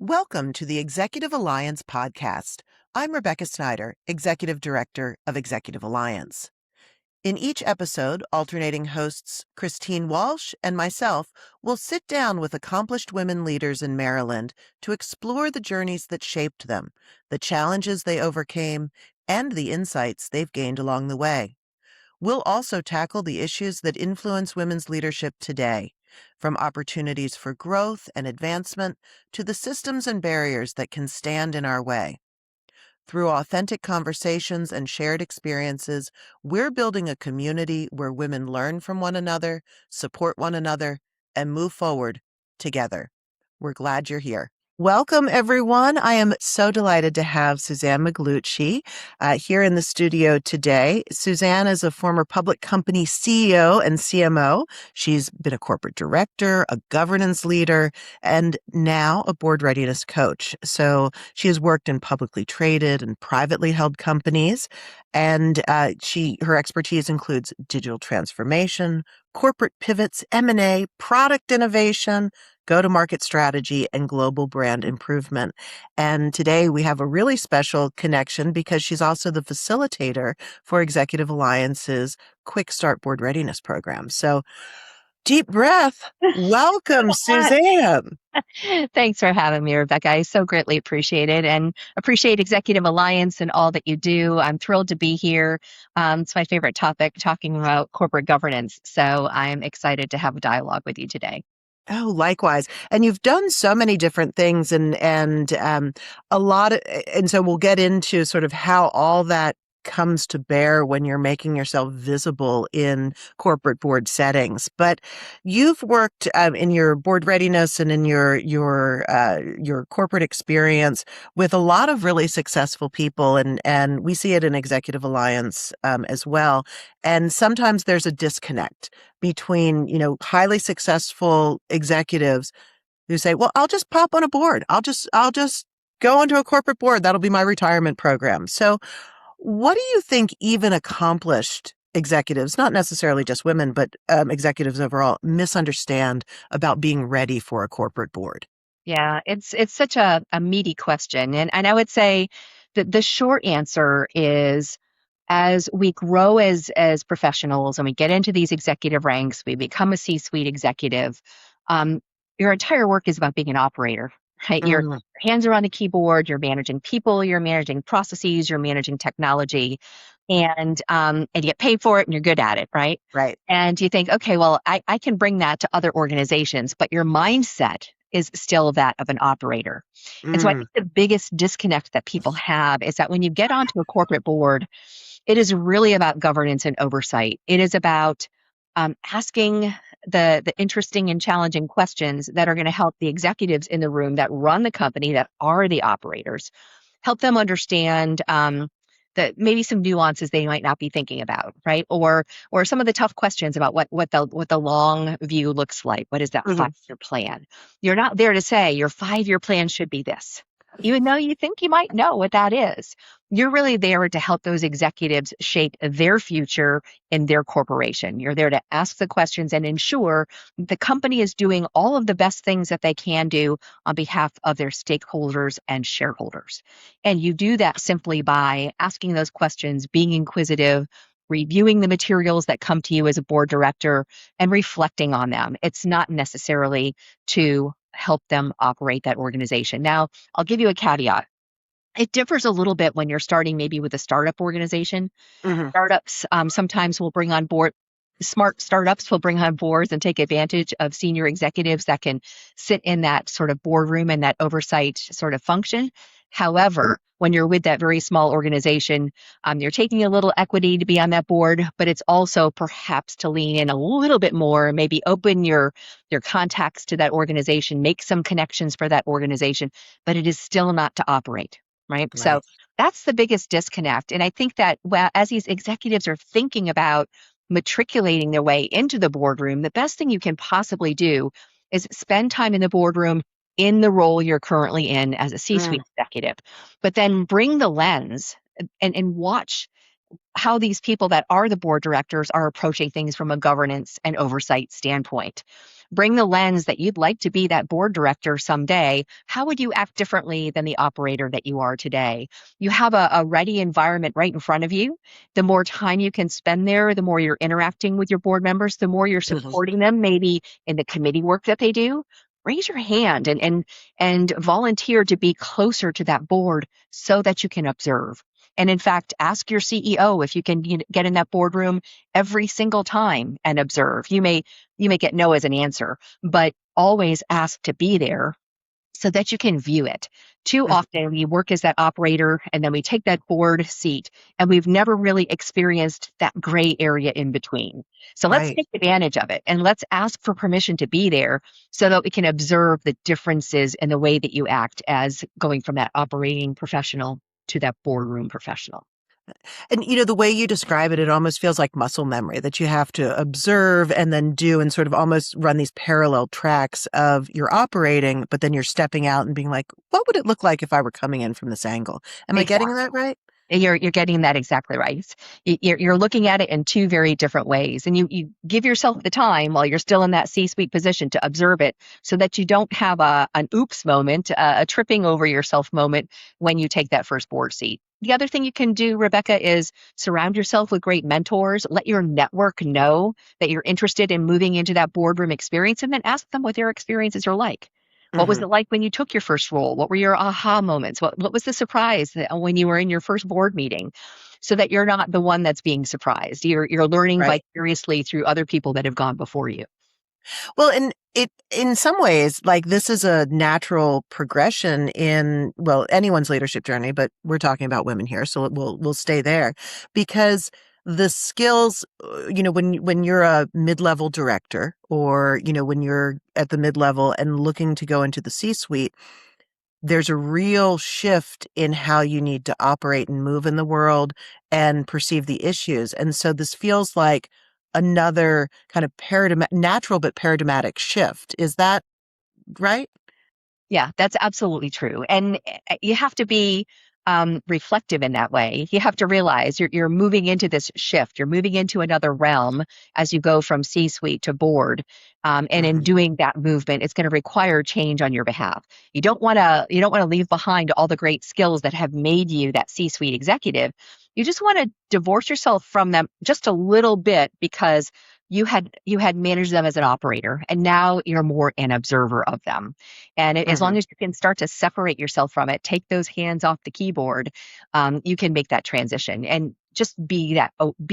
Welcome to the Executive Alliance podcast. I'm Rebecca Snyder, Executive Director of Executive Alliance. In each episode, alternating hosts Christine Walsh and myself will sit down with accomplished women leaders in Maryland to explore the journeys that shaped them, the challenges they overcame, and the insights they've gained along the way. We'll also tackle the issues that influence women's leadership today, from opportunities for growth and advancement to the systems and barriers that can stand in our way. Through authentic conversations and shared experiences, we're building a community where women learn from one another, support one another, and move forward together. We're glad you're here. Welcome, everyone. I am so delighted to have Suzanne Miglucci here in the studio today. Suzanne is a former public company CEO and CMO. She's been a corporate director, a governance leader, and now a board readiness coach. So she has worked in publicly traded and privately held companies, and her expertise includes digital transformation, corporate pivots, M&A, product innovation, go-to-market strategy, and global brand improvement. And today we have a really special connection because she's also the facilitator for Executive Alliance's Quick Start Board Readiness Program. So deep breath. Welcome, Suzanne. Thanks for having me, Rebecca. I so greatly appreciate it and appreciate Executive Alliance and all that you do. I'm thrilled to be here. It's my favorite topic, talking about corporate governance. So I'm excited to have a dialogue with you today. Oh, likewise. And you've done so many different things and a lot of, and so we'll get into sort of how all that comes to bear when you're making yourself visible in corporate board settings. But you've worked in your board readiness and in your corporate experience with a lot of really successful people, and we see it in Executive Alliance as well. And sometimes there's a disconnect between, highly successful executives who say, well, I'll just pop on a board. I'll just go onto a corporate board. That'll be my retirement program. So what do you think even accomplished executives, not necessarily just women, but executives overall, misunderstand about being ready for a corporate board? Yeah, it's such a meaty question. And I would say that the short answer is as we grow as professionals and we get into these executive ranks, we become a C-suite executive, um, your entire work is about being an operator, right? Your Mm, hands are on the keyboard, you're managing people, you're managing processes, you're managing technology, and you get paid for it and you're good at it, right? right. And you think, okay, well, I can bring that to other organizations, but your mindset is still that of an operator. And so I Mm, think the biggest disconnect that people have is that when you get onto a corporate board, it is really about governance and oversight. It is about asking the interesting and challenging questions that are going to help the executives in the room that run the company, that are the operators, help them understand that maybe some nuances they might not be thinking about, right? Or some of the tough questions about what the long view looks like. What is that mhm. 5-year plan? You're not there to say your 5-year plan should be this, even though you think you might know what that is. You're really there to help those executives shape their future in their corporation. You're there to ask the questions and ensure the company is doing all of the best things that they can do on behalf of their stakeholders and shareholders. And you do that simply by asking those questions, being inquisitive, reviewing the materials that come to you as a board director, and reflecting on them. It's not necessarily to help them operate that organization. Now, I'll give you a caveat. It differs a little bit when you're starting maybe with a startup organization. Mhm. Startups sometimes will bring on board, smart startups will bring on boards and take advantage of senior executives that can sit in that sort of boardroom and that oversight sort of function. However, when you're with that very small organization, you're taking a little equity to be on that board, but it's also perhaps to lean in a little bit more, maybe open your contacts to that organization, make some connections for that organization, but it is still not to operate, right? So Right. that's the biggest disconnect. And I think that as these executives are thinking about matriculating their way into the boardroom, the best thing you can possibly do is spend time in the boardroom in the role you're currently in as a Mm, C-suite executive, but then bring the lens and watch how these people that are the board directors are approaching things from a governance and oversight standpoint. bring the lens that you'd like to be that board director someday. How would you act differently than the operator that you are today? You have a ready environment right in front of you. The more time you can spend there, the more you're interacting with your board members, the more you're Mhm. supporting them, maybe in the committee work that they do. Raise your hand and volunteer to be closer to that board so that you can observe. And in fact, ask your CEO if you can get in that boardroom every single time and observe. You may get no as an answer, but always ask to be there so that you can view it. Too Mhm. often we work as that operator and then we take that board seat and we've never really experienced that gray area in between. So let's Right. take advantage of it and let's ask for permission to be there so that we can observe the differences in the way that you act as going from that operating professional to that boardroom professional. And, the way you describe it, it almost feels like muscle memory that you have to observe and then do and sort of almost run these parallel tracks of you're operating, but then you're stepping out and being like, what would it look like if I were coming in from this angle? Am I getting that right? You're getting that exactly right. You're looking at it in two very different ways, and you give yourself the time while you're still in that C-suite position to observe it, so that you don't have an oops moment, a tripping over yourself moment when you take that first board seat. The other thing you can do, Rebecca, is surround yourself with great mentors. Let your network know that you're interested in moving into that boardroom experience, and then ask them what their experiences are like. What was Hmm. it like when you took your first role? What were your aha moments? What was the surprise when you were in your first board meeting? So that you're not the one that's being surprised. You're learning Right. vicariously through other people that have gone before you. Well, in some ways, like this is a natural progression in, well, anyone's leadership journey, but we're talking about women here, so we'll stay there because the skills, when you're a mid-level director or, when you're at the mid-level and looking to go into the C-suite, there's a real shift in how you need to operate and move in the world and perceive the issues. And so this feels like another kind of natural but paradigmatic shift. Is that right? Yeah, that's absolutely true. And you have to be reflective in that way. You have to realize you're moving into this shift. You're moving into another realm as you go from C-suite to board. And in Hmm. doing that movement, it's going to require change on your behalf. You don't want to leave behind all the great skills that have made you that C-suite executive. You just want to divorce yourself from them just a little bit because you had managed them as an operator and now you're more an observer of them. And as Hmm. long as you can start to separate yourself from it, take those hands off the keyboard, you can make that transition and just be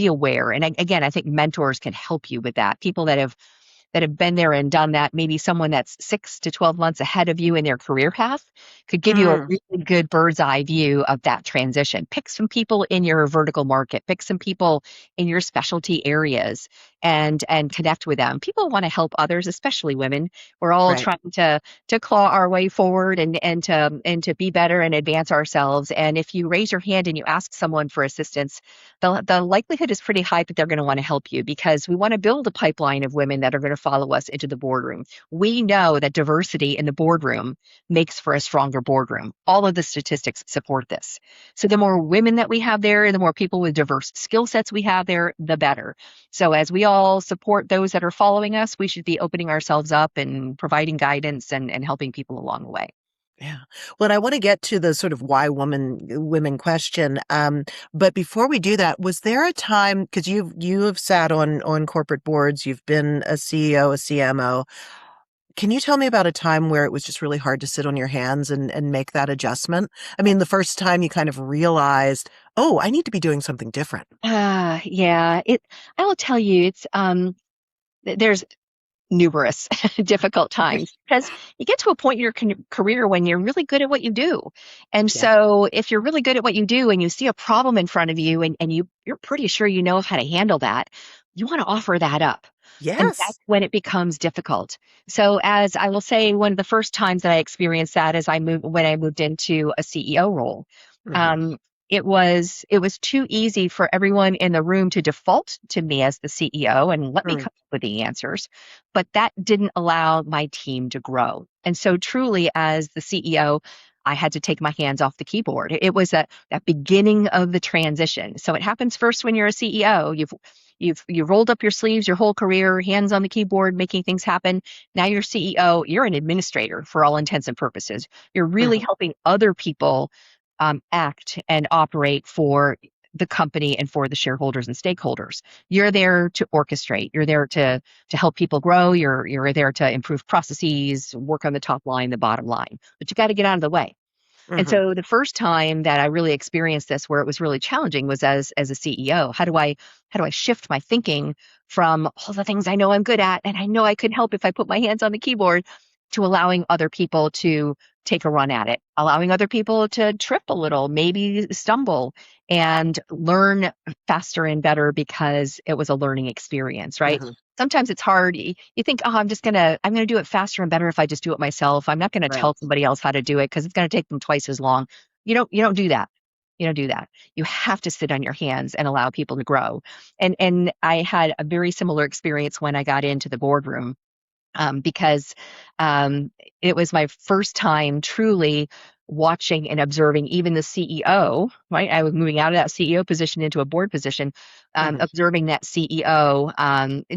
aware. And again, I think mentors can help you with that. People that have been there and done that, maybe someone that's 6 to 12 months ahead of you in their career path could give you a Mm. really good bird's eye view of that transition. Pick some people in your vertical market, pick some people in your specialty areas and connect with them. People want to help others, especially women. We're all Right. trying to claw our way forward and to be better and advance ourselves. And if you raise your hand and you ask someone for assistance, the likelihood is pretty high that they're going to want to help you because we want to build a pipeline of women that are going to follow us into the boardroom. We know that diversity in the boardroom makes for a stronger boardroom. All of the statistics support this. So the more women that we have there, the more people with diverse skill sets we have there, the better. So as we all support those that are following us, we should be opening ourselves up and providing guidance and helping people along the way. Yeah. Well, and I want to get to the sort of why women question. But before we do that, was there a time because you have sat on corporate boards, you've been a CEO, a CMO. Can you tell me about a time where it was just really hard to sit on your hands and make that adjustment? I mean, the first time you kind of realized, oh, I need to be doing something different. Yeah. I will tell you, there's numerous difficult times because you get to a point in your career when you're really good at what you do. And Yeah. so if you're really good at what you do and you see a problem in front of you and you're pretty sure you know how to handle that, you want to offer that up. And that's Yes. when it becomes difficult. So as I will say, one of the first times that I experienced that is when I moved into a CEO role. Hmm. Um, it was too easy for everyone in the room to default to me as the CEO and let me come up with the answers, but that didn't allow my team to grow. And so truly as the CEO, I had to take my hands off the keyboard. It was that beginning of the transition. So it happens first when you're a CEO. You've rolled up your sleeves your whole career, hands on the keyboard, making things happen. Now you're CEO, you're an administrator for all intents and purposes. You're really Mhm. helping other people act and operate for the company and for the shareholders and stakeholders. You're there to orchestrate. You're there to help people grow. You're there to improve processes, work on the top line, the bottom line. But you got to get out of the way. And Mhm. so the first time that I really experienced this where it was really challenging was as a CEO. How do I shift my thinking from all the things I know I'm good at and I know I could help if I put my hands on the keyboard to allowing other people to take a run at it, allowing other people to trip a little, maybe stumble and learn faster and better because it was a learning experience, right? Mhm. Sometimes it's hard. You think, oh, I'm gonna do it faster and better if I just do it myself. I'm not gonna Right. tell somebody else how to do it because it's gonna take them twice as long. You don't do that. You don't do that. You have to sit on your hands and allow people to grow. And I had a very similar experience when I got into the boardroom because um, it was my first time truly watching and observing even the CEO, right? I was moving out of that CEO position into a board position, Mhm. observing that CEO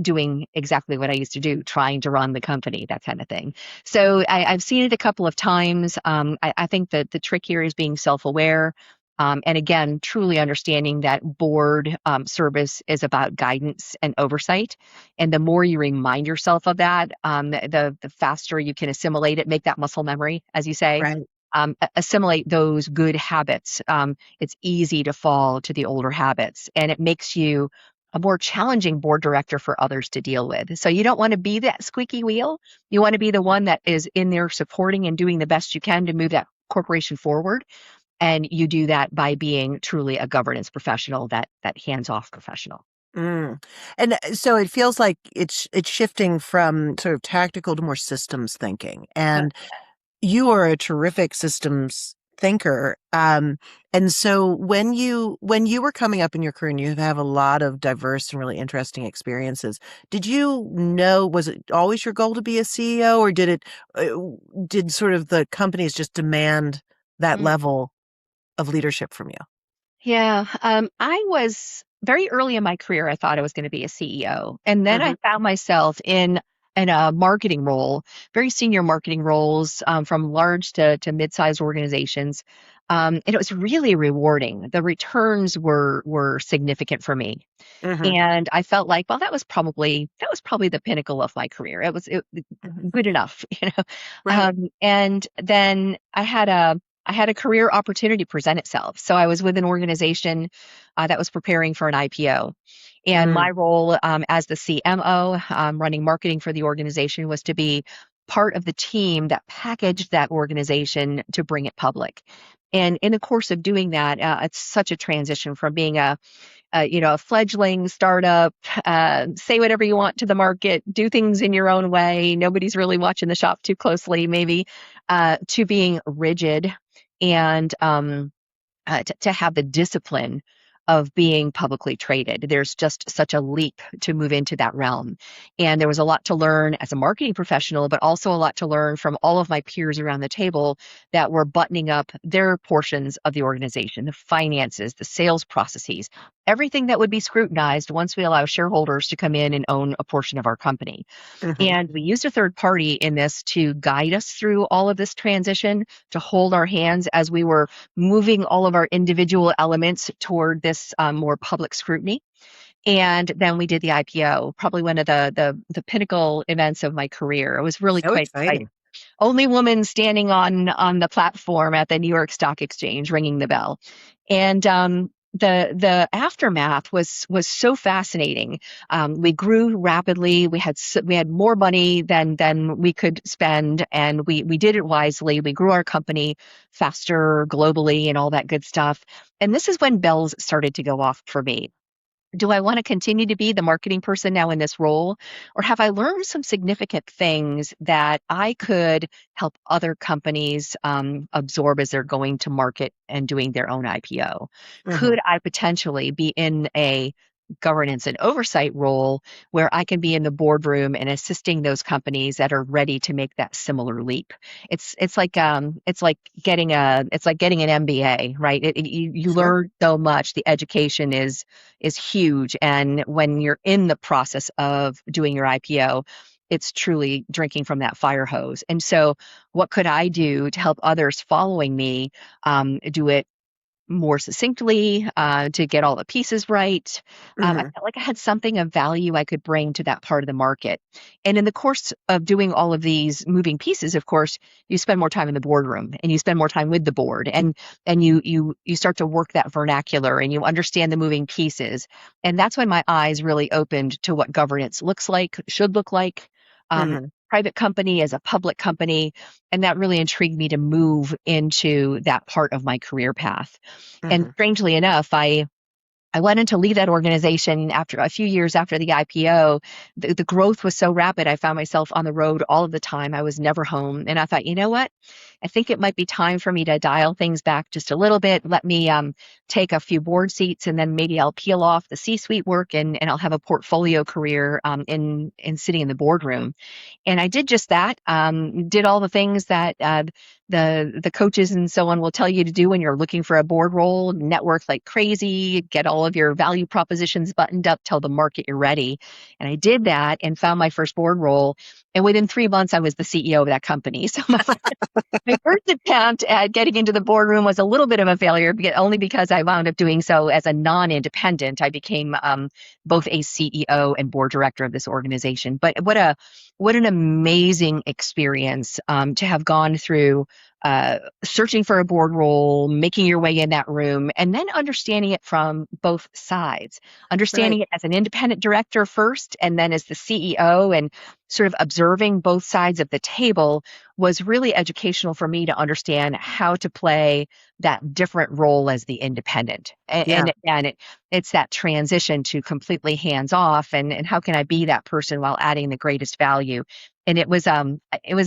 doing exactly what I used to do, trying to run the company, that kind of thing. So I've seen it a couple of times. I think that the trick here is being self aware. And again, truly understanding that board service is about guidance and oversight. And the more you remind yourself of that, the faster you can assimilate it, make that muscle memory, as you say. Right. Assimilate those good habits. It's easy to fall to the older habits, and it makes you a more challenging board director for others to deal with. So you don't want to be that squeaky wheel. You want to be the one that is in there supporting and doing the best you can to move that corporation forward. And you do that by being truly a governance professional, that hands-off professional. Mm. And so it feels like it's shifting from sort of tactical to more systems thinking. And you are a terrific systems thinker. And so when you were coming up in your career and you have a lot of diverse and really interesting experiences, did you know, was it always your goal to be a CEO, or uh, did sort of the companies just demand that level of leadership from you? Yeah, I was very early in my career. I thought I was going to be a CEO, and then Hmm. I found myself in a marketing role, very senior marketing roles from large to mid-sized organizations, and it was really rewarding. The returns were significant for me, Hmm. and I felt like, well, that was probably the pinnacle of my career. It Hmm. good enough, Right. And then I had a career opportunity present itself. So I was with an organization that was preparing for an IPO. And Mm. my role as the CMO, running marketing for the organization, was to be part of the team that packaged that organization to bring it public. And in the course of doing that, it's such a transition from being a fledgling startup, say whatever you want to the market, do things in your own way. Nobody's really watching the shop too closely, maybe, to being rigid and to have the discipline of being publicly traded. There's just such a leap to move into that realm. And there was a lot to learn as a marketing professional, but also a lot to learn from all of my peers around the table that were buttoning up their portions of the organization, the finances, the sales processes, everything that would be scrutinized once we allow shareholders to come in and own a portion of our company. Hmm. And we used a third party in this to guide us through all of this transition, to hold our hands as we were moving all of our individual elements toward this more public scrutiny. And then we did the IPO, probably one of the pinnacle events of my career. It was really So quite exciting. exciting. Only woman standing on the platform at the New York Stock Exchange, ringing the bell, and the aftermath was so fascinating. We grew rapidly. We had more money than we could spend, and we did it wisely. We grew our company faster globally and all that good stuff. And this is when bells started to go off for me. Do I want to continue to be the marketing person now in this role? Or have I learned some significant things that I could help other companies absorb as they're going to market and doing their own IPO? Hmm. Could I potentially be in a governance and oversight role where I can be in the boardroom and assisting those companies that are ready to make that similar leap. It's like getting an MBA, right? You Sure. learn so much. The education is huge, and when you're in the process of doing your IPO, it's truly drinking from that fire hose. And so, what could I do to help others following me do it more succinctly, to get all the pieces right? I Hmm. felt like I had something of value I could bring to that part of the market. And in the course of doing all of these moving pieces, of course, you spend more time in the boardroom and you spend more time with the board, and you start to work that vernacular and you understand the moving pieces. And that's when my eyes really opened to what governance looks like, should look like. Hmm. Private company as a public company, and that really intrigued me to move into that part of my career path. And Hmm. strangely enough, I went in to lead that organization after a few years after the IPO. The growth was so rapid. I found myself on the road all of the time. I was never home. And I thought, you know what? I think it might be time for me to dial things back just a little bit. Let me take a few board seats, and then maybe I'll peel off the C-suite work, and I'll have a portfolio career in sitting in the boardroom. And I did just that. Did all the things that the coaches and so on will tell you to do when you're looking for a board role. Network like crazy, get all of your value propositions buttoned up, tell the market you're ready. And I did that and found my first board role. And within 3 months, I was the CEO of that company. So my first attempt at getting into the boardroom was a little bit of a failure, only because I wound up doing so as a non-independent. I became both a CEO and board director of this organization. But what an amazing experience to have gone through searching for a board role, making your way in that room, and then understanding it from both sides, Right. understanding it as an independent director first, and then as the CEO, and sort of observing both sides of the table was really educational for me to understand how to play that different role as the independent. Yeah. It's that transition to completely hands off, and how can I be that person while adding the greatest value. And it was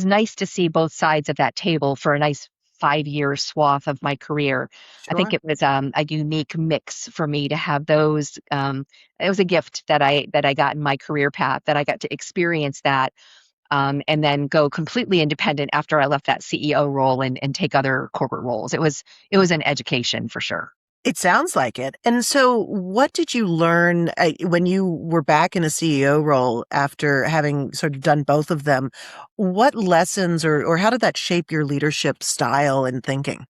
nice to see both sides of that table for a nice 5 year swath of my career. I think Sure. it was a unique mix for me to have those. It was a gift that I got in my career path, that I got to experience that, and then go completely independent after I left that CEO role, and take other corporate roles. It was an education for sure. It sounds like it. And so, what did you learn when you were back in a CEO role after having sort of done both of them? What lessons or how did that shape your leadership style and thinking?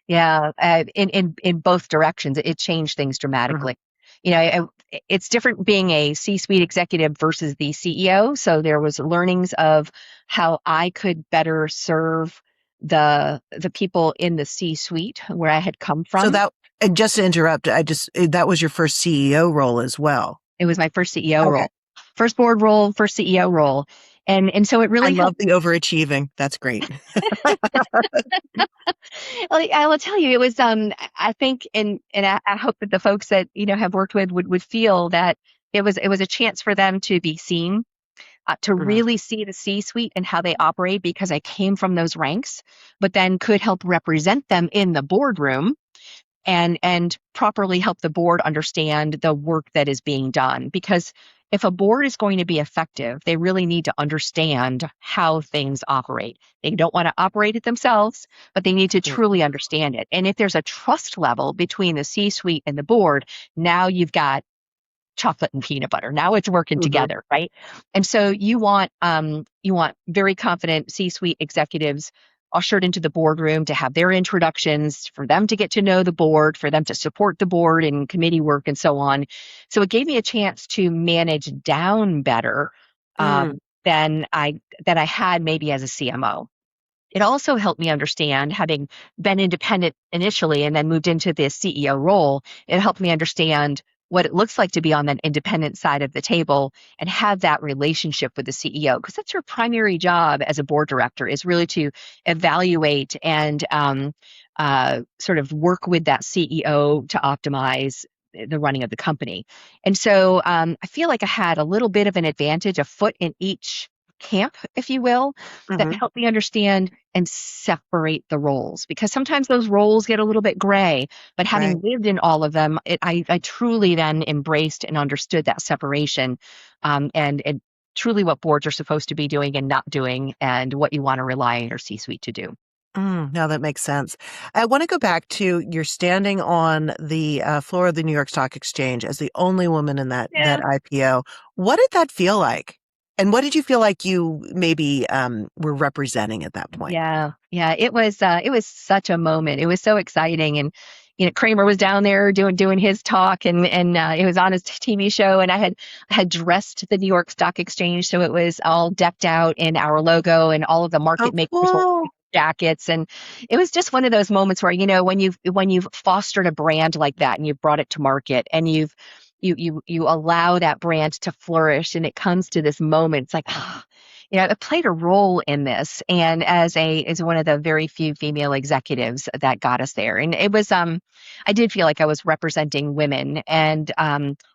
Yeah, in both directions, it changed things Hmm. dramatically. It's different being a C-suite executive versus the CEO. So there was learnings of how I could better serve the people in the C-suite where I had come So from. and just to interrupt, that was your first CEO role as well. It was my first CEO Okay. role, first board role, first CEO role, and so it I really love helped. the overachieving. That's great. Well, I will tell you, it was, I think, and I hope that the folks that, have worked with would feel that it was a chance for them to be seen, to Hmm. really see the C-suite and how they operate, because I came from those ranks, but then could help represent them in the boardroom, and properly help the board understand the work that is being done. Because if a board is going to be effective, they really need to understand how things operate. They don't want to operate it themselves, but they need to truly understand it. And if there's a trust level between the C-suite and the board, now you've got chocolate and peanut butter. Now it's working Hmm. together, right? And so you want very confident C-suite executives ushered into the boardroom to have their introductions, for them to get to know the board, for them to support the board in committee work and so on. So it gave me a chance to manage down better, Mm. than I had maybe as a CMO. It also helped me understand, having been independent initially and then moved into the CEO role, it helped me understand what it looks like to be on that independent side of the table and have that relationship with the CEO, because that's your primary job as a board director, is really to evaluate and sort of work with that CEO to optimize the running of the company. And so I feel like I had a little bit of an advantage, a foot in each camp, if you will, that Hmm. helped me understand and separate the roles, because sometimes those roles get a little bit gray. But Right. having lived in all of them, I truly then embraced and understood that separation, and truly what boards are supposed to be doing and not doing, and what you want to rely on your C-suite to do. No, that makes sense. I want to go back to you're standing on the floor of the New York Stock Exchange as the only woman in that Yeah. IPO. What did that feel like? And what did you feel like you maybe were representing at that point? Yeah, yeah, it was such a moment. It was so exciting, and Kramer was down there doing his talk, and it was on his TV show, and I had dressed the New York Stock Exchange, so it was all decked out in our logo, and all of the Oh, market makers were cool. jackets, and it was just one of those moments where when you've fostered a brand like that and you've brought it to market, and you allow that brand to flourish, and it comes to this moment. It's like, it played a role in this, and as one of the very few female executives that got us there, and it was I did feel like I was representing women, and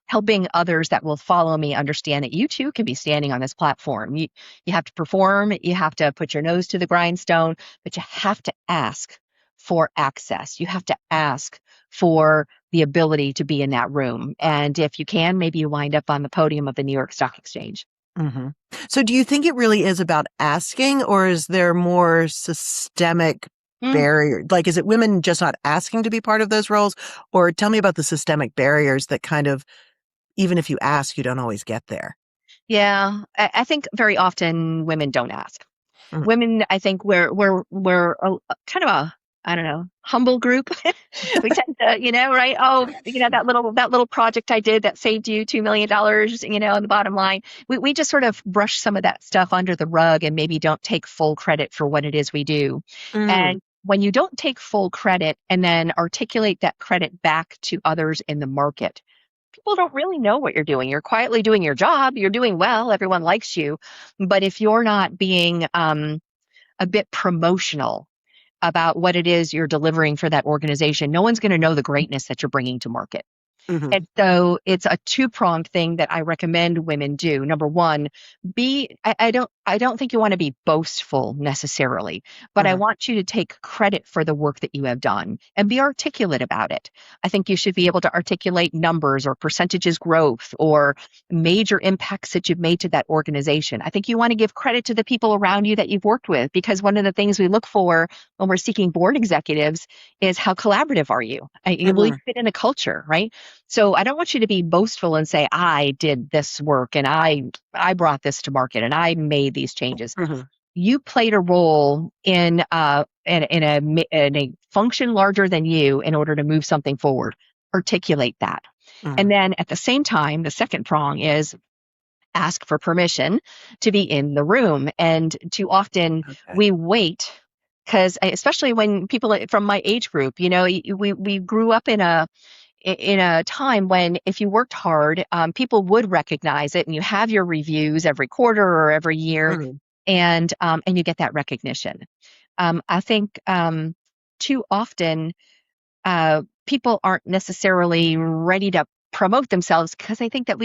helping others that will follow me understand that you too can be standing on this platform. You have to perform, you have to put your nose to the grindstone, but you have to ask for access. You have to ask for the ability to be in that room. And if you can, maybe you wind up on the podium of the New York Stock Exchange. Hmm. So do you think it really is about asking, or is there more systemic Mm, barrier? Like, is it women just not asking to be part of those roles? Or tell me about the systemic barriers that kind of, even if you ask, you don't always get there. yeah, I think very often women don't ask. Mhm. Women, I think we're a kind of a, I don't know, humble group. We tend to, right? Oh, that little project I did that saved you $2 million, on the bottom line. We just sort of brush some of that stuff under the rug and maybe don't take full credit for what it is we do. Mm, And when you don't take full credit and then articulate that credit back to others in the market, people don't really know what you're doing. You're quietly doing your job. You're doing well. Everyone likes you. But if you're not being a bit promotional about what it is you're delivering for that organization, no one's going to know the greatness that you're bringing to market. mhm, And so it's a two-pronged thing that I recommend women do. Number one, I don't think you want to be boastful necessarily, but I mhm, want you to take credit for the work that you have done and be articulate about it. I think you should be able to articulate numbers or percentages growth or major impacts that you've made to that organization. I think you want to give credit to the people around you that you've worked with, because one of the things we look for when we're seeking board executives is how collaborative are you? Will you mhm, fit in a culture, right? So I don't want you to be boastful and say, I did this work and I brought this to market and I made these changes. mhm, You played a role in a function larger than you in order to move something forward. Articulate that. And mhm. then at the same time, the second prong is ask for permission to be in the room. And too often Okay. we wait, because especially when people from my age group, we grew up in a time when if you worked hard, people would recognize it, and you have your reviews every quarter or every year, Mhm, and you get that recognition. I think too often people aren't necessarily ready to promote themselves, because I think that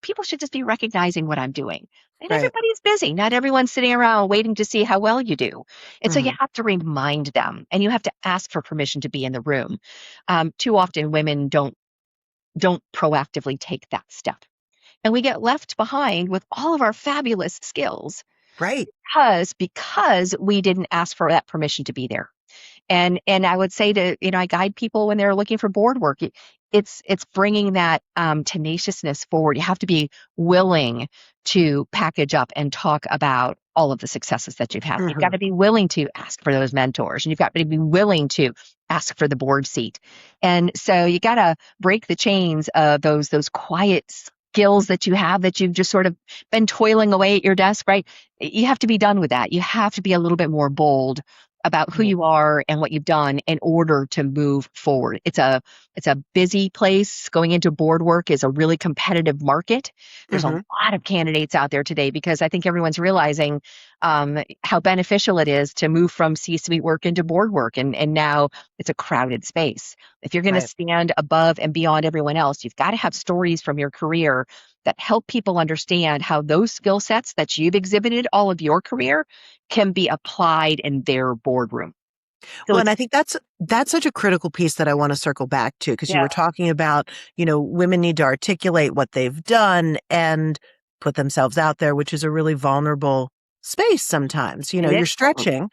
people should just be recognizing what I'm doing. And right. everybody's busy. Not everyone's sitting around waiting to see how well you do. And so you Mhm, have to remind them, and you have to ask for permission to be in the room. Too often women don't proactively take that step. And we get left behind with all of our fabulous skills right. because we didn't ask for that permission to be there. And I would say to, I guide people when they're looking for board work. It's bringing that tenaciousness forward. You have to be willing to package up and talk about all of the successes that you've had. You've got Mhm, to be willing to ask for those mentors, and you've got to be willing to ask for the board seat. And so you got to break the chains of those quiet skills that you have, that you've just sort of been toiling away at your desk, right? You have to be done with that. You have to be a little bit more bold about who mhm, you are and what you've done in order to move forward. It's a busy place. Going into board work is a really competitive market. There's a mhm, lot of candidates out there today, because I think everyone's realizing how beneficial it is to move from C-suite work into board work, and now it's a crowded space. If you're going to right. stand above and beyond everyone else, you've got to have stories from your career that help people understand how those skill sets that you've exhibited all of your career can be applied in their boardroom. So Well, and it's, I think that's such a critical piece that I want to circle back to, because you yeah, were talking about, women need to articulate what they've done and put themselves out there, which is a really vulnerable space sometimes. it You're is. stretching.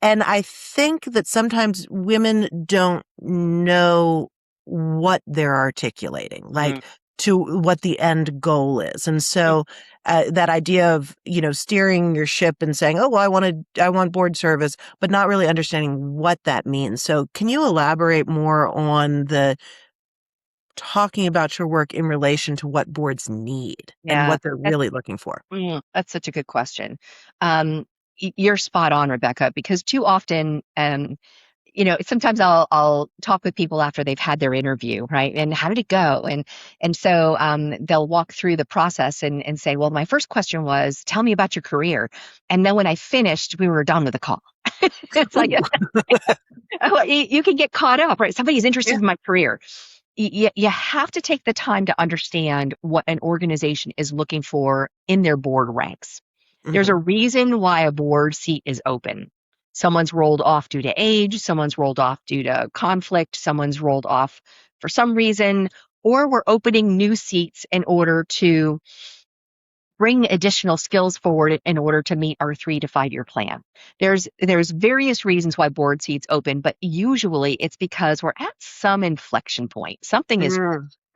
And I think that sometimes women don't know what they're articulating, Mm, like to what the end goal is. And so that idea of, steering your ship and saying, oh, well, I want board service, but not really understanding what that means. So can you elaborate more on the talking about your work in relation to what boards need and yeah. what they're really looking for? That's such a good question. Um, you're spot on, Rebecca, because too often, sometimes I'll talk with people after they've had their interview, right? And how did it go? And so they'll walk through the process and say, well, my first question was, tell me about your career. And then when I finished, we were done with the call. It's like you can get caught up, right? Somebody's interested Yeah. in my career. You have to take the time to understand what an organization is looking for in their board ranks. There's Hmm. a reason why a board seat is open. Someone's rolled off due to age, someone's rolled off due to conflict, someone's rolled off for some reason, or we're opening new seats in order to bring additional skills forward in order to meet our 3 to 5 year plan. There's various reasons why board seats open, but usually it's because we're at some inflection point. Something is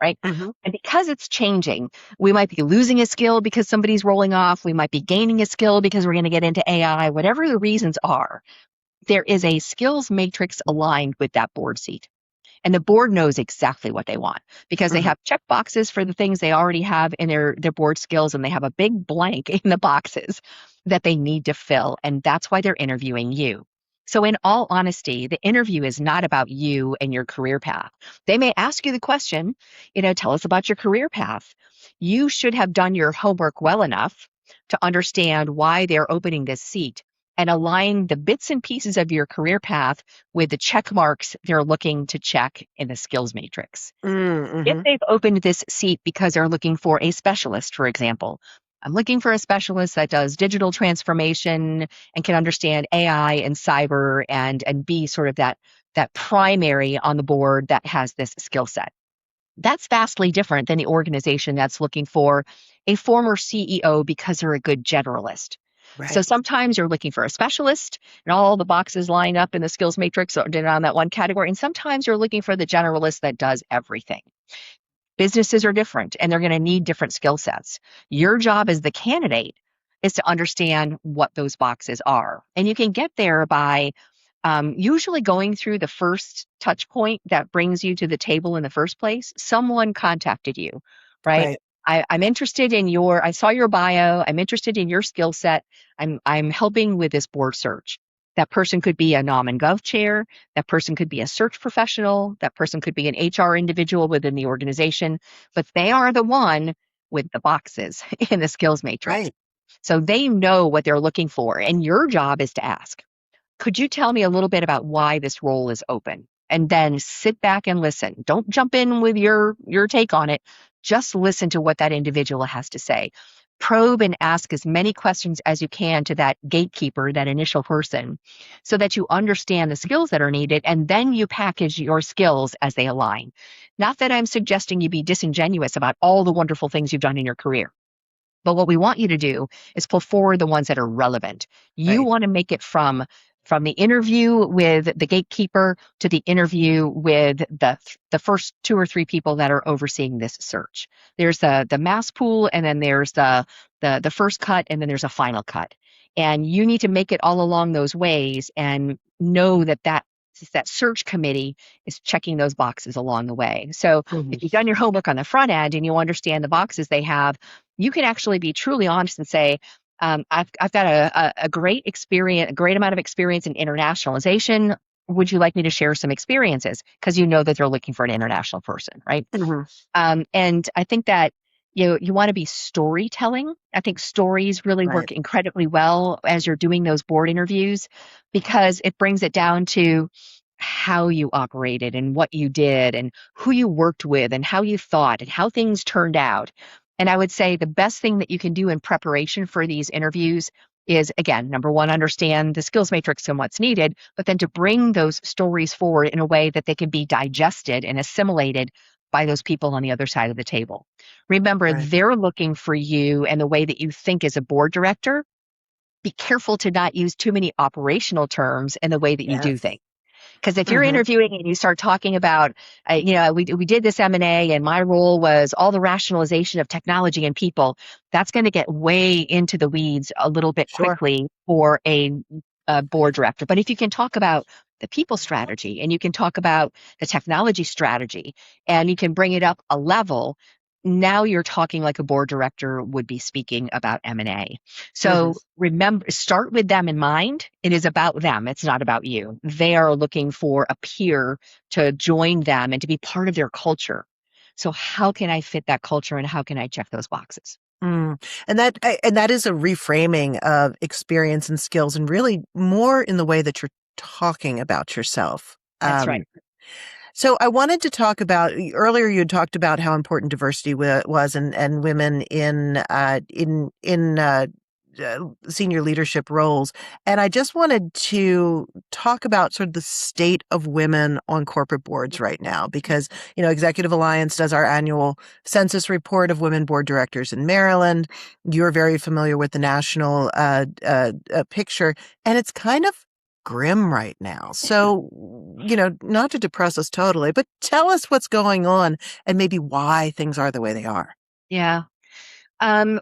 right. Hmm. And because it's changing, we might be losing a skill because somebody's rolling off. We might be gaining a skill because we're going to get into AI, whatever the reasons are. There is a skills matrix aligned with that board seat. And the board knows exactly what they want because they Hmm. have check boxes for the things they already have in their board skills, and they have a big blank in the boxes that they need to fill. And that's why they're interviewing you. So, in all honesty, the interview is not about you and your career path. They may ask you the question, tell us about your career path. You should have done your homework well enough to understand why they're opening this seat and align the bits and pieces of your career path with the check marks they're looking to check in the skills matrix. If Mm-hmm. they've opened this seat because they're looking for a specialist, for example, I'm looking for a specialist that does digital transformation and can understand AI and cyber and be sort of that primary on the board that has this skill set. That's vastly different than the organization that's looking for a former CEO because they're a good generalist. So Right. sometimes you're looking for a specialist and all the boxes line up in the skills matrix or on that one category. And sometimes you're looking for the generalist that does everything. Businesses are different and they're going to need different skill sets. Your job as the candidate is to understand what those boxes are. And you can get there by usually going through the first touch point that brings you to the table in the first place. Someone contacted you, right? Right. I'm interested in I saw your bio. I'm interested in your skill set. I'm helping with this board search. That person could be a nom and gov chair. That person could be a search professional. That person could be an HR individual within the organization, but they are the one with the boxes in the skills matrix. Right. So they know what they're looking for. And your job is to ask, could you tell me a little bit about why this role is open? And then sit back and listen. Don't jump in with your take on it. Just listen to what that individual has to say. Probe and ask as many questions as you can to that gatekeeper, that initial person, so that you understand the skills that are needed, and then you package your skills as they align. Not that I'm suggesting you be disingenuous about all the wonderful things you've done in your career. But what we want you to do is pull forward the ones that are relevant. You Right. want to make it from the interview with the gatekeeper to the interview with the first 2 or 3 people that are overseeing this search. There's the mass pool, and then there's the first cut, and then there's a final cut. And you need to make it all along those ways and know that search committee is checking those boxes along the way. So Mhm. if you've done your homework on the front end and you understand the boxes they have, you can actually be truly honest and say, I've got a great experience, a great amount of experience in internationalization. Would you like me to share some experiences? Because you know that they're looking for an international person, right? Mhm. And I think that you want to be storytelling. I think stories really Right. work incredibly well as you're doing those board interviews because it brings it down to how you operated and what you did and who you worked with and how you thought and how things turned out. And I would say the best thing that you can do in preparation for these interviews is, again, number one, understand the skills matrix and what's needed, but then to bring those stories forward in a way that they can be digested and assimilated by those people on the other side of the table. Remember, Right. they're looking for you and the way that you think as a board director. Be careful to not use too many operational terms in the way that you do Yes. things. Because if you're Hmm. interviewing and you start talking about, we did this M&A and my role was all the rationalization of technology and people, that's going to get way into the weeds a little bit Sure. quickly for a board director. But if you can talk about the people strategy and you can talk about the technology strategy and you can bring it up a level, now you're talking like a board director would be speaking about M&A. Hmm. So remember, start with them in mind. It is about them. It's not about you. They are looking for a peer to join them and to be part of their culture. So how can I fit that culture and how can I check those boxes? Mm. And that is a reframing of experience and skills, and really more in the way that you're talking about yourself. That's right. So I wanted to talk about earlier. You had talked about how important diversity was, and women in senior leadership roles, and I just wanted to talk about sort of the state of women on corporate boards right now, because Executive Alliance does our annual census report of women board directors in Maryland. You're very familiar with the national picture, and it's kind of grim right now. So, not to depress us totally, but tell us what's going on and maybe why things are the way they are. Yeah.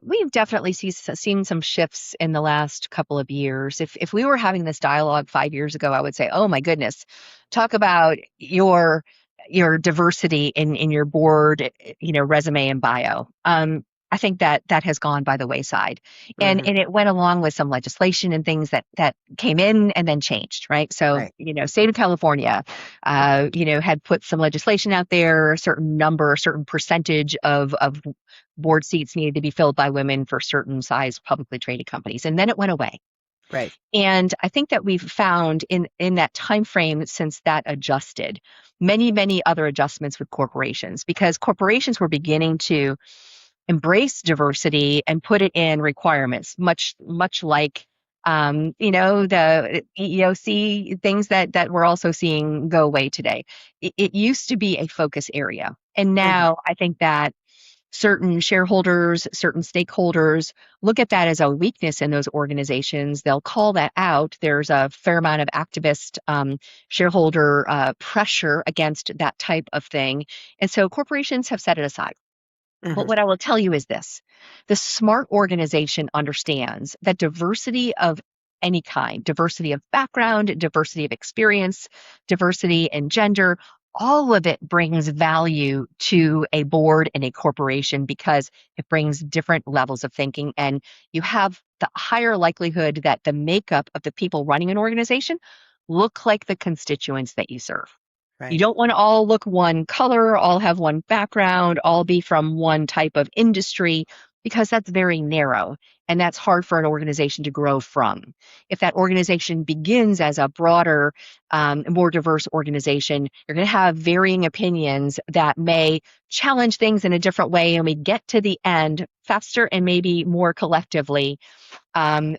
We've definitely seen some shifts in the last couple of years. If we were having this dialogue 5 years ago, I would say, "Oh my goodness, talk about your diversity in your board, resume and bio." I think that has gone by the wayside, and Hmm. it went along with some legislation and things that came in and then changed, right? So, Right. state of California, had put some legislation out there, a certain number, a certain percentage of board seats needed to be filled by women for certain size publicly traded companies, and then it went away. Right. And I think that we've found in that time frame since that adjusted many other adjustments with corporations, because corporations were beginning to embrace diversity and put it in requirements, much like the EEOC things that we're also seeing go away today. It used to be a focus area, and Hmm. now I think that certain shareholders, certain stakeholders look at that as a weakness in those organizations. They'll call that out. There's a fair amount of activist shareholder pressure against that type of thing. And so corporations have set it aside. But Hmm. what I will tell you is this: the smart organization understands that diversity of any kind, diversity of background, diversity of experience, diversity in gender, all of it brings value to a board and a corporation because it brings different levels of thinking. And you have the higher likelihood that the makeup of the people running an organization look like the constituents that you serve. You Right. don't want to all look one color, all have one background, all be from one type of industry, because that's very narrow and that's hard for an organization to grow from. If that organization begins as a broader, more diverse organization, you're going to have varying opinions that may challenge things in a different way. And we get to the end faster and maybe more collectively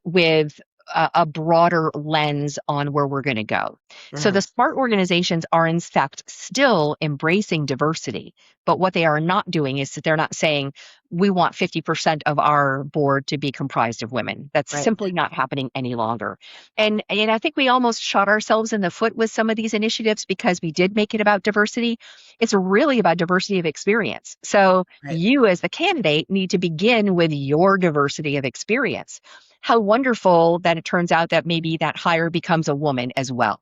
with a broader lens on where we're going to go. So Hmm. the smart organizations are in fact still embracing diversity, but what they are not doing is that they're not saying we want 50% of our board to be comprised of women. That's Right. simply not happening any longer. And I think we almost shot ourselves in the foot with some of these initiatives because we did make it about diversity. It's really about diversity of experience. So Right. you as the candidate need to begin with your diversity of experience. How wonderful that it turns out that maybe that hire becomes a woman as well.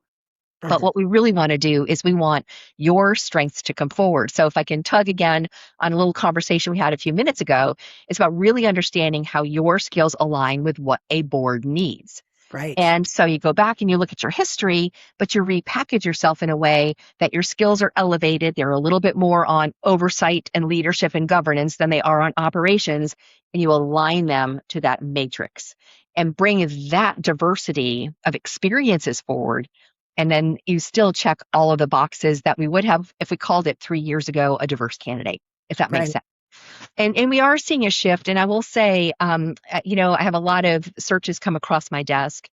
But Hmm. what we really want to do is we want your strengths to come forward. So if I can tug again on a little conversation we had a few minutes ago, it's about really understanding how your skills align with what a board needs. Right. And so you go back and you look at your history, but you repackage yourself in a way that your skills are elevated. They're a little bit more on oversight and leadership and governance than they are on operations. And you align them to that matrix and bring that diversity of experiences forward. And then you still check all of the boxes that we would have if we called it 3 years ago a diverse candidate, if that makes Right. sense. And we are seeing a shift. And I will say, I have a lot of searches come across my desk.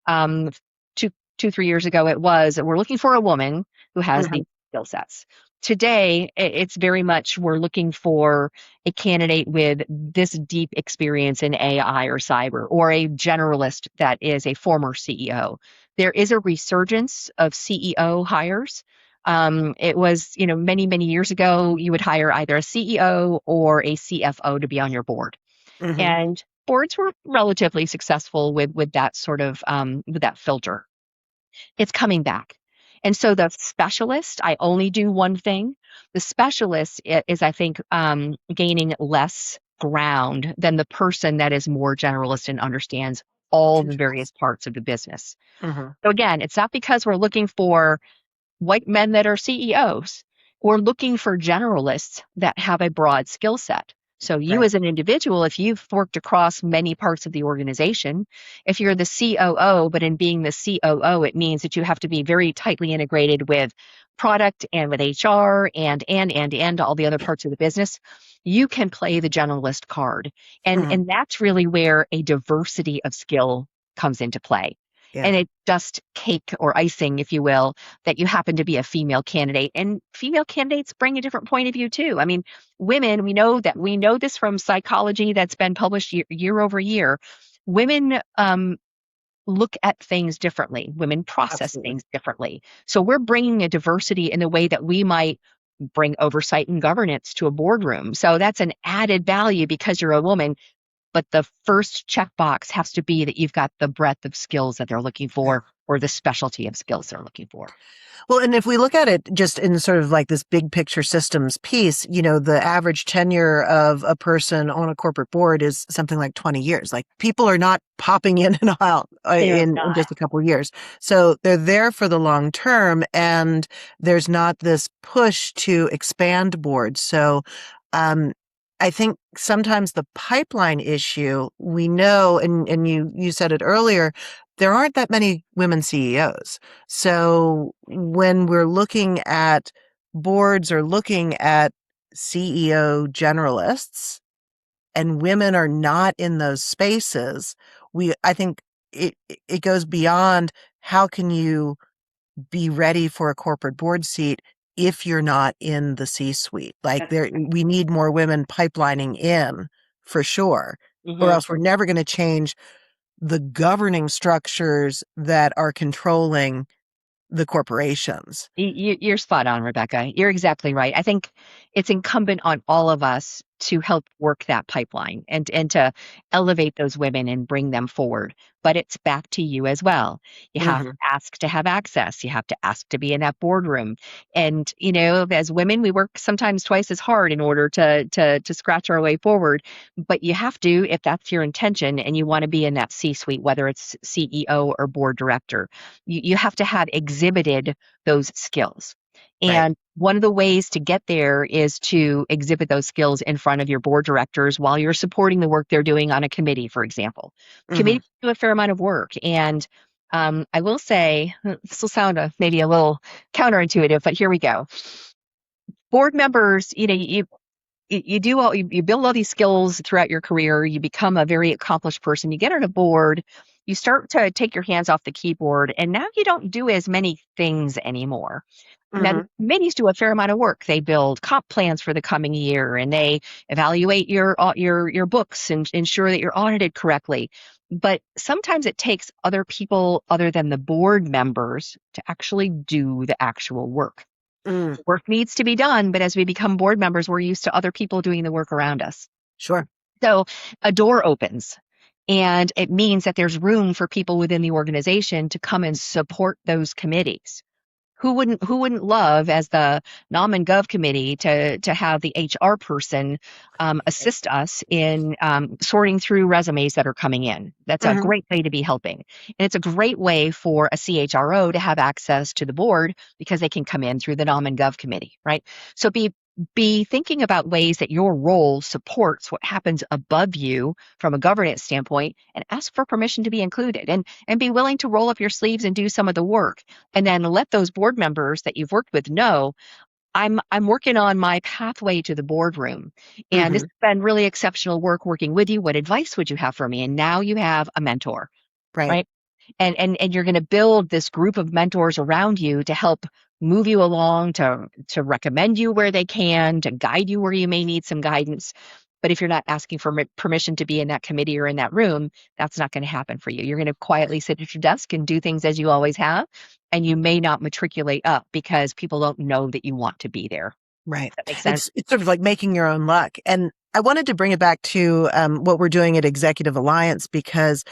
Um, two, 3 years ago, it was we're looking for a woman who has Hmm. these skill sets. Today, it's very much we're looking for a candidate with this deep experience in AI or cyber, or a generalist that is a former CEO. There is a resurgence of CEO hires. It was, many, many years ago, you would hire either a CEO or a CFO to be on your board. Hmm. And boards were relatively successful with that sort of with that filter. It's coming back. And so the specialist, I only do one thing. The specialist is, I think, gaining less ground than the person that is more generalist and understands all the various parts of the business. Hmm. So again, it's not because we're looking for white men that are CEOs. We're looking for generalists that have a broad skill set. So, you Right. as an individual, if you've worked across many parts of the organization, if you're the COO, but in being the COO, it means that you have to be very tightly integrated with product and with HR and all the other parts of the business, you can play the generalist card. And, Hmm. and that's really where a diversity of skill comes into play. Yeah. And it just cake or icing, if you will, that you happen to be a female candidate. And female candidates bring a different point of view too. I mean, women, we know this from psychology that's been published year over year. Women look at things differently. Women process Absolutely. things differently. So we're bringing a diversity in the way that we might bring oversight and governance to a boardroom. So that's an added value because you're a woman. But the first checkbox has to be that you've got the breadth of skills that they're looking Yeah. for, or the specialty of skills they're looking for. Well, and if we look at it just in sort of like this big picture systems piece, the average tenure of a person on a corporate board is something like 20 years. Like people are not popping in and out They are in not. just a couple of years. So they're there for the long term, and there's not this push to expand boards. So, um, I think sometimes the pipeline issue, we know, and you said it earlier, there aren't that many women CEOs. So when we're looking at boards or looking at CEO generalists and women are not in those spaces, I think it goes beyond how can you be ready for a corporate board seat if you're not in the C-suite. Like we need more women pipelining in for sure, or Mhm. else we're never going to change the governing structures that are controlling the corporations. You're spot on, Rebecca. You're exactly right. I think it's incumbent on all of us to help work that pipeline and to elevate those women and bring them forward. But it's back to you as well. You have to Hmm. ask to have access. You have to ask to be in that boardroom. And as women, we work sometimes twice as hard in order to scratch our way forward. But you have to, if that's your intention, and you want to be in that C-suite, whether it's CEO or board director, you have to have exhibited those skills. Right. And one of the ways to get there is to exhibit those skills in front of your board directors while you're supporting the work they're doing on a committee, for example. Hmm. Committees do a fair amount of work. And I will say, this will sound maybe a little counterintuitive, but here we go. Board members, you build all these skills throughout your career. You become a very accomplished person. You get on a board. You start to take your hands off the keyboard, and now you don't do as many things anymore. Now, the Hmm. committees do a fair amount of work. They build comp plans for the coming year, and they evaluate your books and ensure that you're audited correctly. But sometimes it takes other people other than the board members to actually do the actual work. Mm. Work needs to be done, but as we become board members, we're used to other people doing the work around us. Sure. So a door opens. And it means that there's room for people within the organization to come and support those committees. Who wouldn't love, as the Nom and Gov committee, to have the HR person assist us in sorting through resumes that are coming in? That's a Hmm. great way to be helping, and it's a great way for a CHRO to have access to the board because they can come in through the Nom and Gov committee, right? So be thinking about ways that your role supports what happens above you from a governance standpoint, and ask for permission to be included, and be willing to roll up your sleeves and do some of the work, and then let those board members that you've worked with know, I'm working on my pathway to the boardroom, and this Hmm. has been really exceptional work working with you. What advice would you have for me? And now you have a mentor, Right. right? And you're going to build this group of mentors around you to help move you along, to recommend you where they can, to guide you where you may need some guidance. But if you're not asking for permission to be in that committee or in that room, that's not going to happen for you. You're going to quietly sit at your desk and do things as you always have, and you may not matriculate up because people don't know that you want to be there. Right. Does that make sense? It's sort of like making your own luck. And I wanted to bring it back to what we're doing at Executive Alliance because,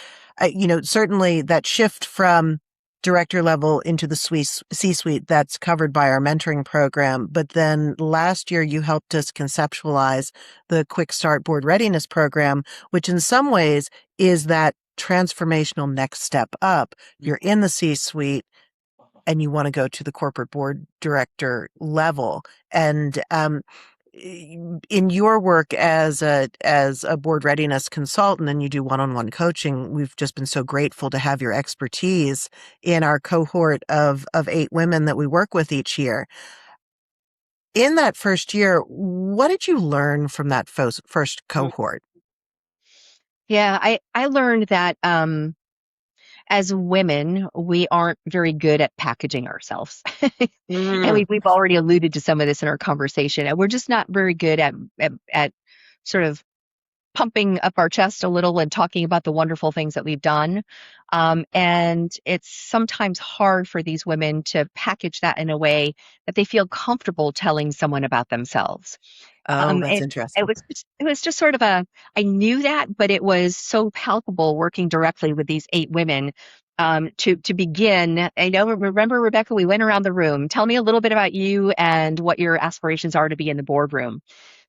certainly that shift from director level into the C-suite, that's covered by our mentoring program. But then last year you helped us conceptualize the Quick Start Board Readiness program, which in some ways is that transformational next step up. You're in the C-suite and you want to go to the corporate board director level. And in your work as a board readiness consultant, and you do one-on-one coaching, we've just been so grateful to have your expertise in our cohort of 8 women that we work with each year. In that first year, what did you learn from that first Mm. cohort? Yeah, I learned that as women, we aren't very good at packaging ourselves. And Mm, we've already alluded to some of this in our conversation. And we're just not very good at sort of pumping up our chest a little and talking about the wonderful things that we've done. And it's sometimes hard for these women to package that in a way that they feel comfortable telling someone about themselves. oh, that's It interesting. it was just sort of a I knew that, but it was so palpable working directly with these 8 women, to begin. I know remember, Rebecca, we went around the room. Tell me a little bit about you and what your aspirations are to be in the boardroom.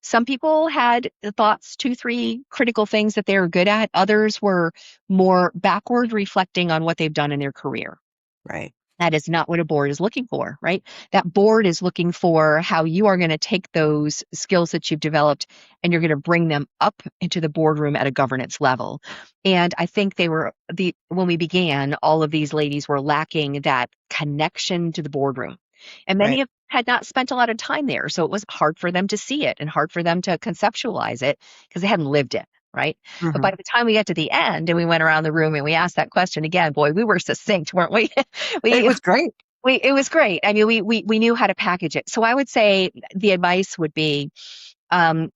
Some people had the thoughts, 2, 3 critical things that they were good at. Others were more backward reflecting on what they've done in their career. Right, That is not what a board is looking for, right? That board is looking for how you are going to take those skills that you've developed and you're going to bring them up into the boardroom at a governance level. And I think when we began, all of these ladies were lacking that connection to the boardroom. And many right. of them had not spent a lot of time there. So it was hard for them to see it and hard for them to conceptualize it because they hadn't lived it. Right. But Hmm. by the time we got to the end and we went around the room and we asked that question again, boy, we were succinct, weren't we? It we was great. it was great. I mean, we knew how to package it. So I would say the advice would be, um,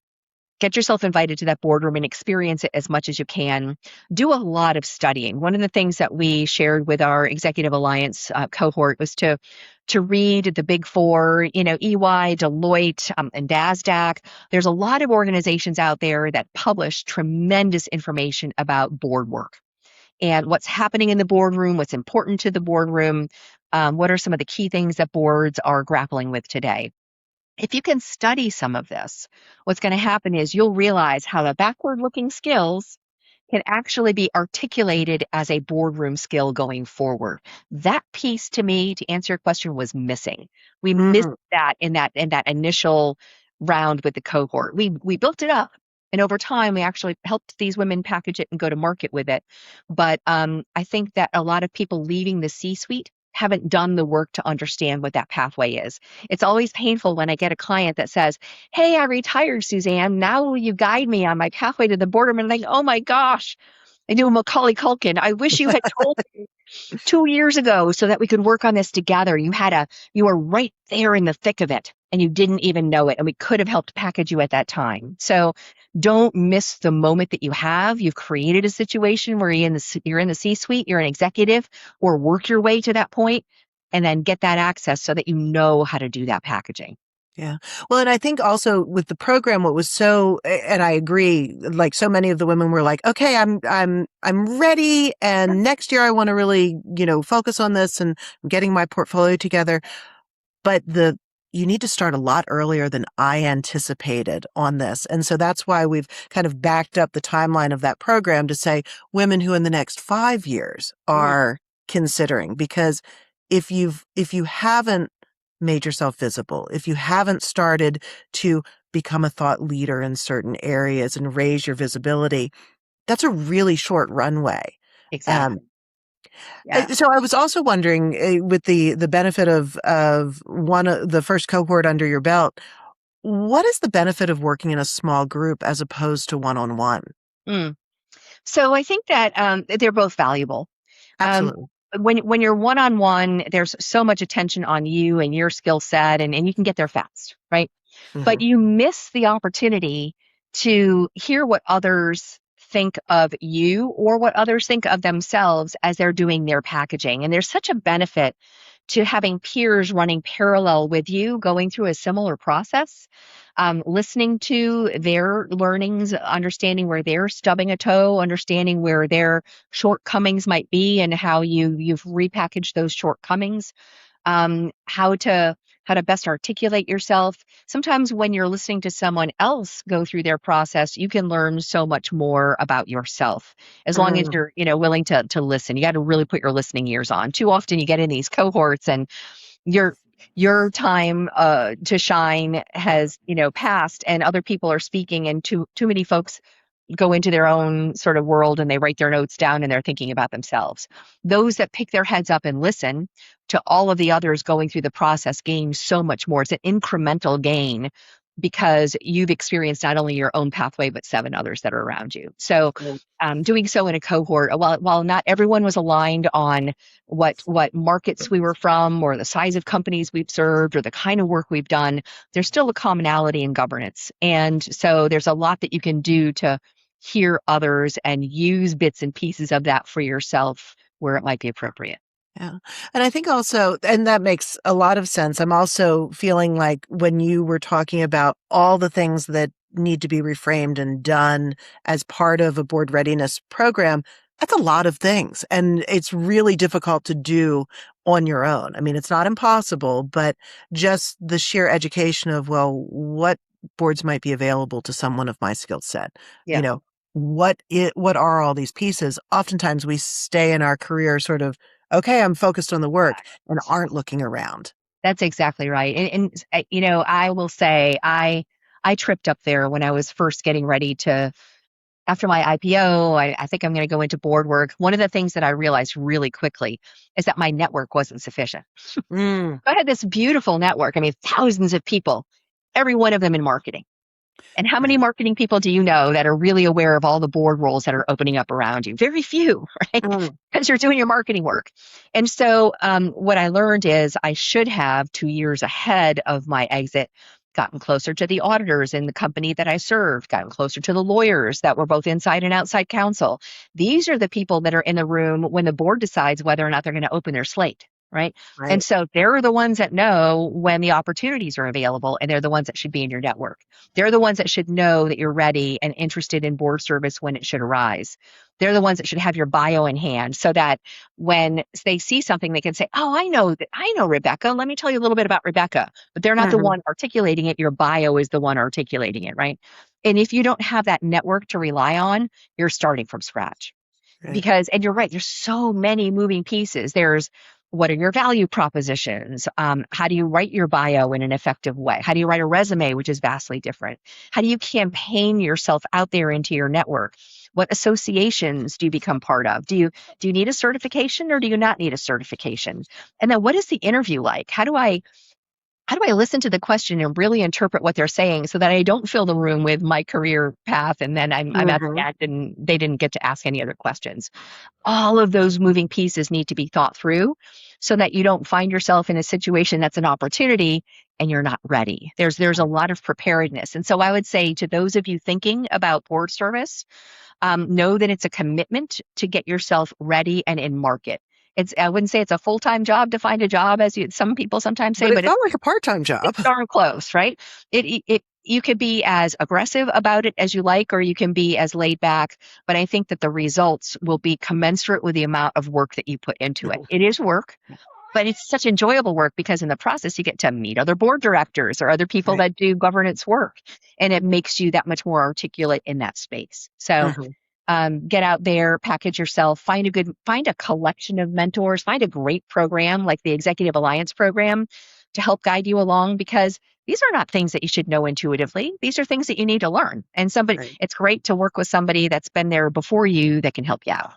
get yourself invited to that boardroom and experience it as much as you can. Do a lot of studying. One of the things that we shared with our Executive Alliance cohort was to read the Big Four, EY, Deloitte, and NASDAQ. There's a lot of organizations out there that publish tremendous information about board work and what's happening in the boardroom, what's important to the boardroom, what are some of the key things that boards are grappling with today. If you can study some of this, what's going to happen is you'll realize how the backward looking skills can actually be articulated as a boardroom skill going forward. That piece to me, to answer your question, was missing. We missed Mm, that in that initial round with the cohort. We built it up. And over time, we actually helped these women package it and go to market with it. But I think that a lot of people leaving the C-suite haven't done the work to understand what that pathway is. It's always painful when I get a client that says, "Hey, I retired, Suzanne. Now will you guide me on my pathway to the boardroom?" And I'm like, "Oh my gosh, I do Macaulay Culkin. I wish you had told me 2 years ago so that we could work on this together. You were right there in the thick of it and you didn't even know it. And we could have helped package you at that time." So don't miss the moment that you have. You've created a situation where you're in the C-suite, you're an executive, or work your way to that point and then get that access so that you know how to do that packaging. yeah. Well, and I think also with the program, what was and I agree, like so many of the women were like, okay, I'm ready. And next year I want to really, focus on this and getting my portfolio together. But you need to start a lot earlier than I anticipated on this. And so that's why we've kind of backed up the timeline of that program to say women who in the next 5 years Mm, are considering, because if you haven't made yourself visible, if you haven't started to become a thought leader in certain areas and raise your visibility, that's a really short runway. Um, exactly. Yeah. So I was also wondering, with the benefit of the first cohort under your belt, what is the benefit of working in a small group as opposed to one-on-one? Mm. So I think that they're both valuable. Um, Absolutely. when you're one on one, there's so much attention on you and your skill set, and you can get there fast, right? But Hmm. you miss the opportunity to hear what others think of you or what others think of themselves as they're doing their packaging. And there's such a benefit to having peers running parallel with you, going through a similar process, listening to their learnings, understanding where they're stubbing a toe, understanding where their shortcomings might be, and how you've repackaged those shortcomings, how to best articulate yourself. Sometimes when you're listening to someone else go through their process, you can learn so much more about yourself as long as Mm. you're, willing to listen. You got to really put your listening ears on. Too often you get in these cohorts and your your time to shine has, passed, and other people are speaking, and too many folks go into their own sort of world and they write their notes down and they're thinking about themselves. Those that pick their heads up and listen to all of the others going through the process gain so much more. It's an incremental gain because you've experienced not only your own pathway, but seven others that are around you. So, Great. doing so in a cohort, while not everyone was aligned on what markets we were from, or the size of companies we've served, or the kind of work we've done, there's still a commonality in governance. And so there's a lot that you can do to hear others and use bits and pieces of that for yourself where it might be appropriate. Yeah. And I think also, and that makes a lot of sense. I'm also feeling like when you were talking about all the things that need to be reframed and done as part of a board readiness program, that's a lot of things. And it's really difficult to do on your own. I mean, it's not impossible, but just the sheer education of, well, what boards might be available to someone of my skill set, you Yeah. know, what are all these pieces? Oftentimes we stay in our career sort of, okay, I'm focused on the work and aren't looking around. That's exactly right. And I will say I tripped up there when I was first getting ready to after my IPO. I think I'm going to go into board work. One of the things that I realized really quickly is that my network wasn't sufficient. Mm, I had this beautiful network. I mean, thousands of people, every one of them in marketing. And how many right. marketing people do you know that are really aware of all the board roles that are opening up around you? Very few, right? Mm, Because you're doing your marketing work. And so, what I learned is I should have 2 years ahead of my exit gotten closer to the auditors in the company that I served, gotten closer to the lawyers that were both inside and outside counsel. These are the people that are in the room when the board decides whether or not they're going to open their slate. Right. And right. so they're the ones that know when the opportunities are available, and they're the ones that should be in your network. They're the ones that should know that you're ready and interested in board service when it should arise. They're the ones that should have your bio in hand so that when they see something, they can say, "Oh, I know Rebecca. Let me tell you a little bit about Rebecca." But they're not the Mhm, one articulating it. Your bio is the one articulating it, right? And if you don't have that network to rely on, you're starting from scratch. right. Because and you're right, there's so many moving pieces. There's what are your value propositions? How do you write your bio in an effective way? How do you write a resume, which is vastly different? How do you campaign yourself out there into your network? What associations do you become part of? Do you need a certification or do you not need a certification? And then what is the interview like? How do I listen to the question and really interpret what they're saying so that I don't fill the room with my career path and then I'm at the Mhm, end and they didn't get to ask any other questions? All of those moving pieces need to be thought through so that you don't find yourself in a situation that's an opportunity and you're not ready. There's a lot of preparedness. And so I would say to those of you thinking about board service, know that it's a commitment to get yourself ready and in market. I wouldn't say it's a full-time job to find a job, as some people sometimes say, but it but felt like a part-time job. it's darn close, right? You could be as aggressive about it as you like, or you can be as laid back. But I think that the results will be commensurate with the amount of work that you put into it. It is work, but it's such enjoyable work because in the process you get to meet other board directors or other people Right. that do governance work, and it makes you that much more articulate in that space. So Mhm, get out there, package yourself, find a collection of mentors, find a great program like the Executive Alliance program to help guide you along because these are not things that you should know intuitively. These are things that you need to learn. And right. it's great to work with somebody that's been there before you that can help you out.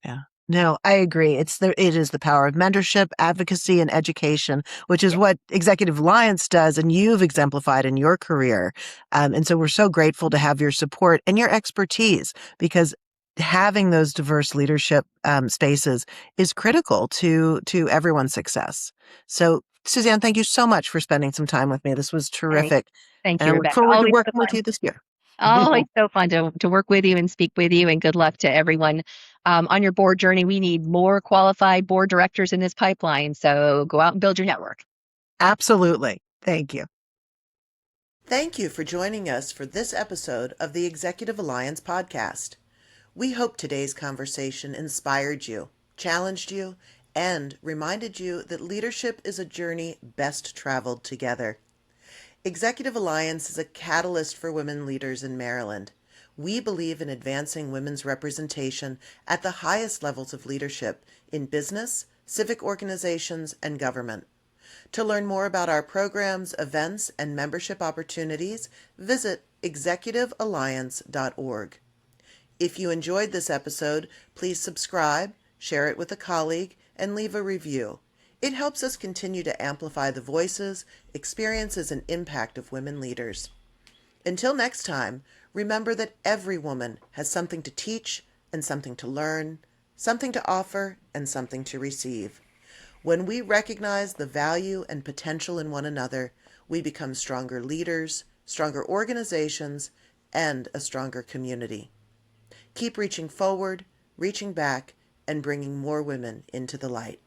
Yeah. No, I agree. It is the power of mentorship, advocacy, and education, which is Yeah. what Executive Alliance does, and you've exemplified in your career. And so we're so grateful to have your support and your expertise, because having those diverse leadership spaces is critical to everyone's success. So, Suzanne, thank you so much for spending some time with me. This was Hey, terrific, thank and I you, look Rebecca. forward to Always so working with fun. you this year. Always so fun to work with you and speak with you, and good luck to everyone on your board journey. We need more qualified board directors in this pipeline, so go out and build your network. Absolutely. Thank you. Thank you for joining us for this episode of the Executive Alliance podcast. We hope today's conversation inspired you, challenged you, and reminded you that leadership is a journey best traveled together. Executive Alliance is a catalyst for women leaders in Maryland. We believe in advancing women's representation at the highest levels of leadership in business, civic organizations, and government. To learn more about our programs, events, and membership opportunities, visit executivealliance.org. If you enjoyed this episode, please subscribe, share it with a colleague, and leave a review. It helps us continue to amplify the voices, experiences, and impact of women leaders. Until next time, remember that every woman has something to teach and something to learn, something to offer and something to receive. When we recognize the value and potential in one another, we become stronger leaders, stronger organizations, and a stronger community. Keep reaching forward, reaching back, and bringing more women into the light.